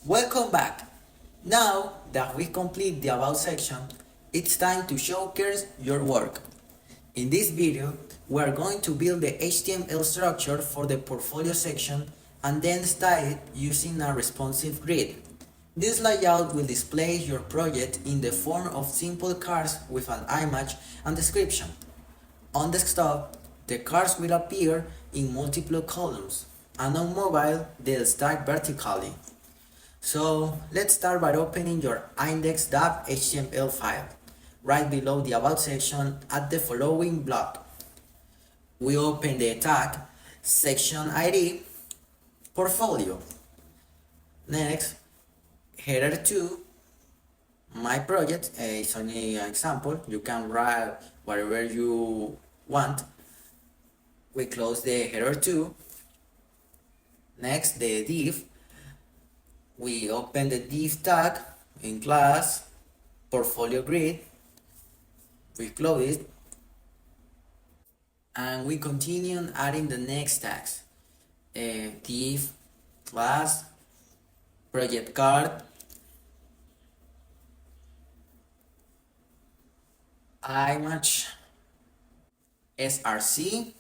Welcome back! Now that we complete the About section, it's time to showcase your work. In this video, we are going to build the HTML structure for the portfolio section and then style it using a responsive grid. This layout will display your project in the form of simple cards with an image and description. On desktop, the cards will appear in multiple columns, and on mobile, they'll stack vertically. So let's start by opening your index.html file, right below the About section at the following block. We open the tag, section ID, portfolio. Next, header 2, my project, is only an example, you can write whatever you want. We close the header 2. Next, the div. We open the div tag in class, portfolio grid, we close it, and we continue adding the next tags. Div, class, project card, image, src,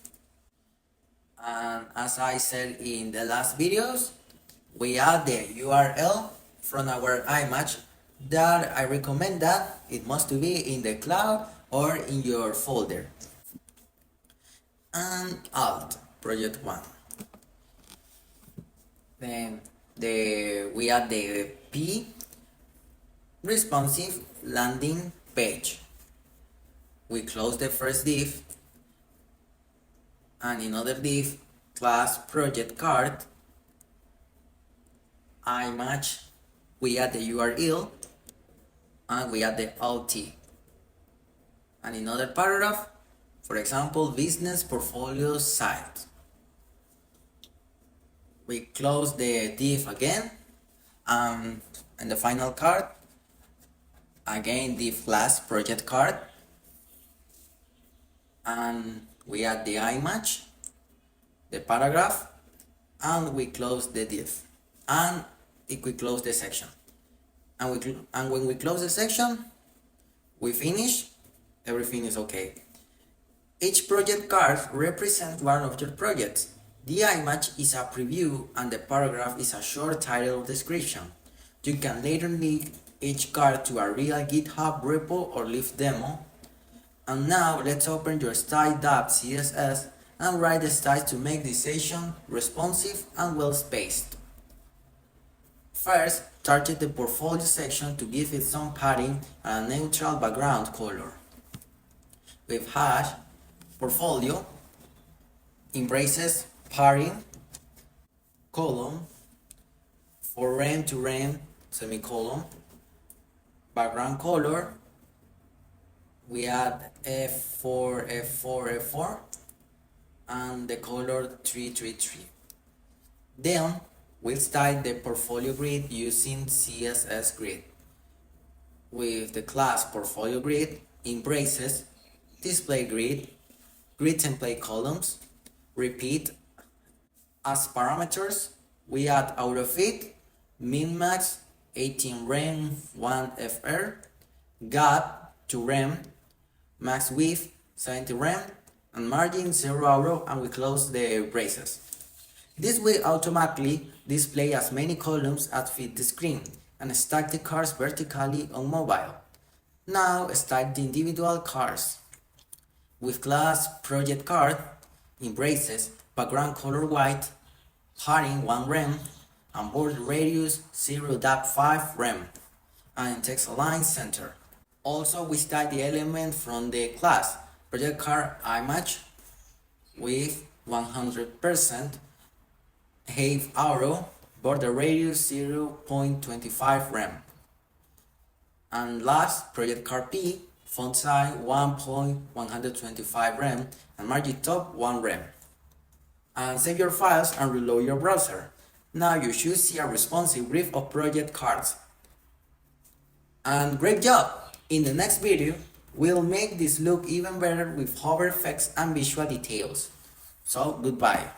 and as I said in the last videos, we add the URL from our image that I recommend that it must be in the cloud or in your folder. And alt, project 1. Then we add the P, responsive landing page. We close the first div, and in other div, class project card, image, we add the URL, and we add the alt. And in other paragraph, for example, business portfolio site, we close the div again, and the final card, again div class project card, and we add the image, the paragraph, and we close the div, and we close the section. And when we close the section, we finish, everything is okay. Each project card represents one of your projects. The image is a preview and the paragraph is a short title description. You can later link each card to a real GitHub repo or live demo. And now let's open your style.css and write the styles to make this section responsive and well spaced. First, target the portfolio section to give it some padding and a neutral background color. With hash portfolio, embraces padding, column, for rem to rem, semicolon, background color, we add F4, F4, F4, and the color 333. Then, we'll style the portfolio grid using CSS grid. With the class portfolio grid, embraces, display grid, grid template columns, repeat. As parameters, we add autofit, min-max, 18 rem, 1 fr, gap to rem, max width, 70 rem, and margin 0 auto, and we close the braces. This will automatically display as many columns as fit the screen and stack the cards vertically on mobile. Now stack the individual cards. With class project card, embraces, background color white, padding 1 rem, and border radius 0.5 rem, and text align center. Also, we style the element from the class project card image with 100%, height auto, border radius 0.25 rem. And last, project card P, font size 1.125 rem, and margin top 1 rem. And save your files and reload your browser. Now you should see a responsive grid of project cards. And great job! In the next video, we'll make this look even better with hover effects and visual details. So, goodbye.